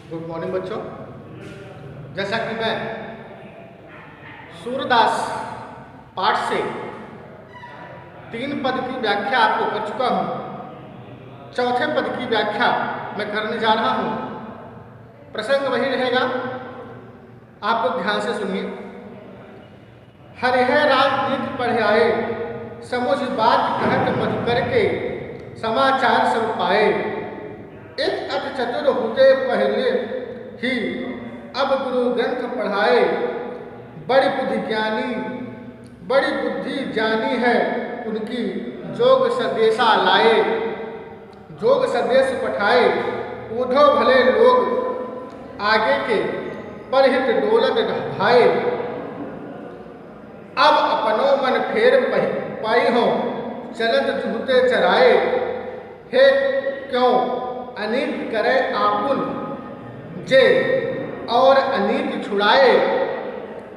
Good morning बच्चों। जैसा कि मैं सूरदास पाठ से 3 पद की व्याख्या आपको कर चुका हूँ। चौथे पद की व्याख्या मैं करने जा रहा हूँ। प्रसंग वही रहेगा, आपको ध्यान से सुनिए। हरिहर राजनीति पढ़ाए, समुझ बात कहत मधुकर के, समाचार सब पाए। एक अति चतुर होते पहले ही, अब गुरु ग्रंथ पढ़ाए। बड़ी बुद्धि जानी है उनकी, जोग सदेशा लाए। जोग सदेश पठाए, ऊधो भले लोग आगे के, परहित डोलत भाए। अब अपनो मन फेर पाई हो, चलत जूते चराए। हे क्यों अनीत करे आपुन, जे और अनीत छुड़ाए।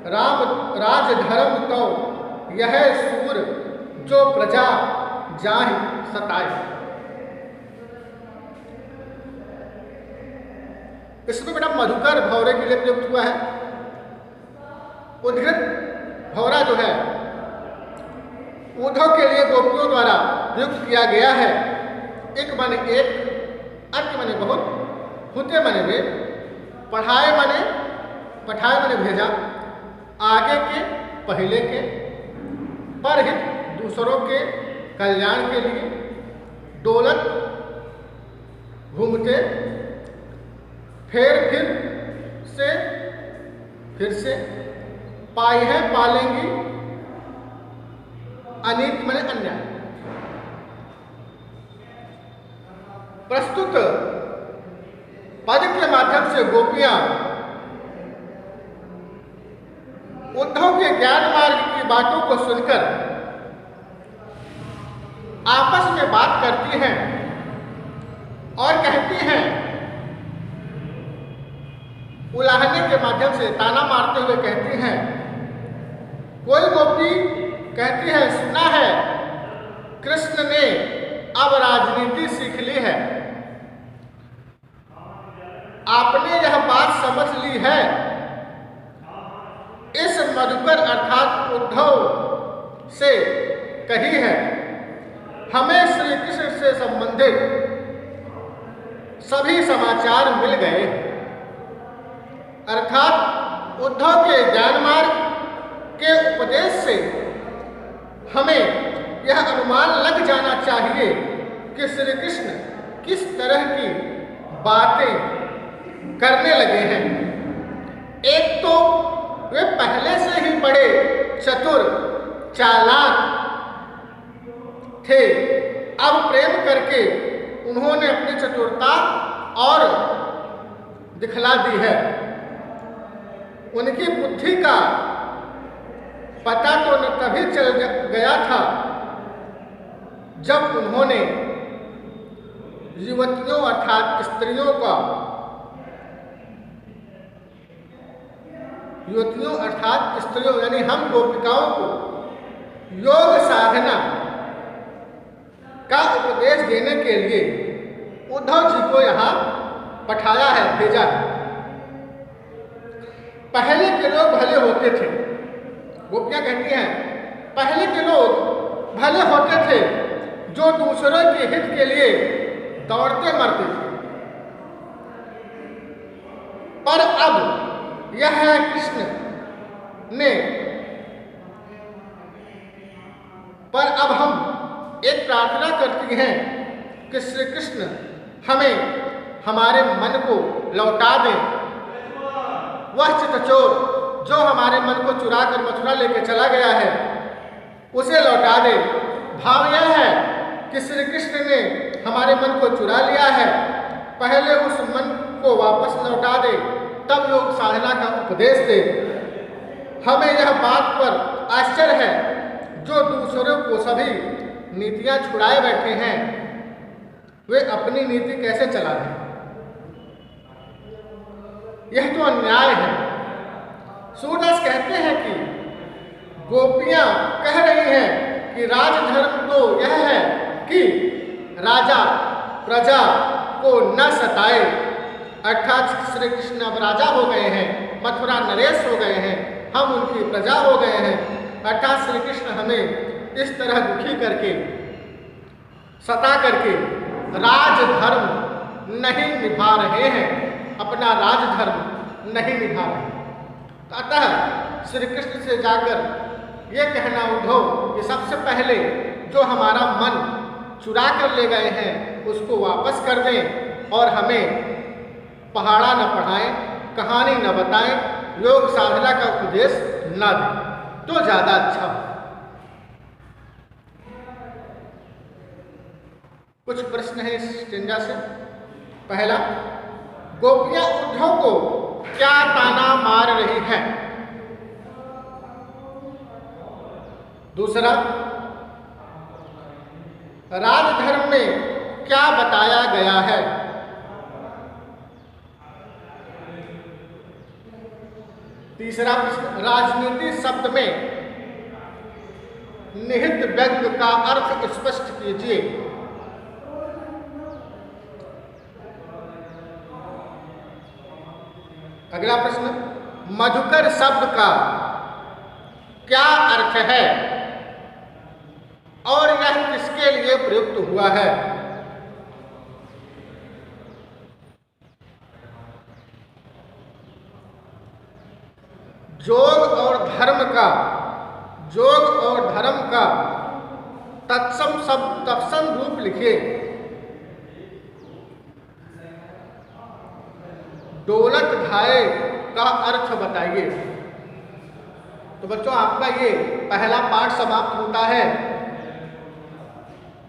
राम राज धर्म तो यह सूर, जो प्रजा जाहि सताए। इसमें बेटा मधुकर भौरे के लिए प्रयुक्त हुआ है। उद्धृत भौरा जो है उद्धव के लिए गोपियों द्वारा प्रयुक्त किया गया है। एक माने एक, अर्थ माने बहुत, होते माने वे, पढ़ाए माने भेजा, आगे के पहले के, परहित दूसरों के कल्याण के लिए, डोलत घूमते, फिर से पाई है पालेंगी, अनीत माने अन्याय। प्रस्तुत पद के माध्यम से गोपियां उद्धव के ज्ञान मार्ग की बातों को सुनकर आपस में बात करती हैं और कहती हैं, उलाहने के माध्यम से ताना मारते हुए कहती हैं। कोई गोपी कहती है, सुना है कृष्ण ने अब राजनीति सीख ली है। आपने यह बात समझ ली है। इस मधुकर अर्थात उद्धव से कही है। हमें श्री कृष्ण से संबंधित सभी समाचार मिल गए। अर्थात उद्धव के ज्ञान मार्ग के उपदेश से हमें यह अनुमान लग जाना चाहिए कि श्री कृष्ण किस तरह की बातें करने लगे हैं। एक तो वे पहले से ही बड़े चतुर चालाक थे। अब प्रेम करके उन्होंने अपनी चतुरता और दिखला दी है। उनकी बुद्धि का पता तो न तभी चल गया था जब उन्होंने युवतियों अर्थात स्त्रियों यानी हम गोपिकाओं को योग साधना का उपदेश देने के लिए उद्धव जी को यहाँ पठाया है, भेजा है। पहले के लोग भले होते थे, गोपियां कहती हैं, पहले के लोग भले होते थे जो दूसरों के हित के लिए दौड़ते मरते थे। पर अब यह है कृष्ण ने, पर अब हम एक प्रार्थना करती हैं कि श्री कृष्ण हमें हमारे मन को लौटा दें। वह चितचोर जो हमारे मन को चुरा कर मथुरा लेकर चला गया है, उसे लौटा दे। भाव यह है कि श्री कृष्ण ने हमारे मन को चुरा लिया है, पहले उस मन को वापस लौटा दे, तब योग साधना का उपदेश दे। हमें यह बात पर आश्चर्य है, जो दूसरों को सभी नीतियां छुड़ाए बैठे हैं, वे अपनी नीति कैसे चला रहे हैं। यह तो अन्याय है। सूरदास कहते हैं कि गोपियां कह रही हैं कि राजधर्म तो यह है कि राजा प्रजा को न सताए, अर्थात श्री कृष्ण अब राजा हो गए हैं, मथुरा नरेश हो गए हैं, हम उनकी प्रजा हो गए हैं। अर्थात श्री कृष्ण हमें इस तरह दुखी करके, सता करके राजधर्म नहीं निभा रहे हैं, अपना राजधर्म नहीं निभा रहे। अतः श्री कृष्ण से जाकर ये कहना उद्धव कि सबसे पहले जो हमारा मन चुरा कर ले गए हैं उसको वापस कर दें और हमें पहाड़ा न पढ़ाएं, कहानी न बताएं, योग साधना का उपदेश न दें तो ज़्यादा अच्छा हो। कुछ प्रश्न है इस स्टेंजा से। पहला, गोपियां उद्धव को क्या ताना मार रही हैं? दूसरा, राजधर्म में क्या बताया गया है? तीसरा प्रश्न, राजनीति शब्द में निहित व्यंग्य का अर्थ स्पष्ट कीजिए। अगला प्रश्न, मधुकर शब्द का क्या अर्थ है और यह किसके लिए प्रयुक्त हुआ है? योग और धर्म का तत्सम रूप लिखिए। दौलत घाये का अर्थ बताइए। तो बच्चों, आपका ये पहला पार्ट समाप्त होता है।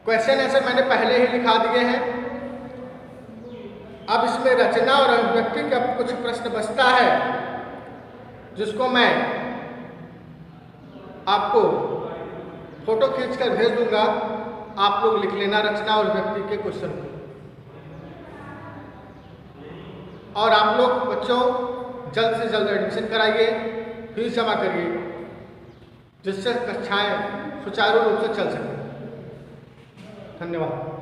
क्वेश्चन ऐसे मैंने पहले ही लिखा दिए हैं। अब इसमें रचना और अभिव्यक्ति का कुछ प्रश्न बचता है जिसको मैं आपको फोटो खींचकर भेज दूंगा। आप लोग लिख लेना रचना और अभिव्यक्ति के क्वेश्चन को। और आप लोग बच्चों जल्द से जल्द एडमिशन कराइए, फीस जमा करिए, जिससे कक्षाएं सुचारू रूप से चल सकें। धन्यवाद।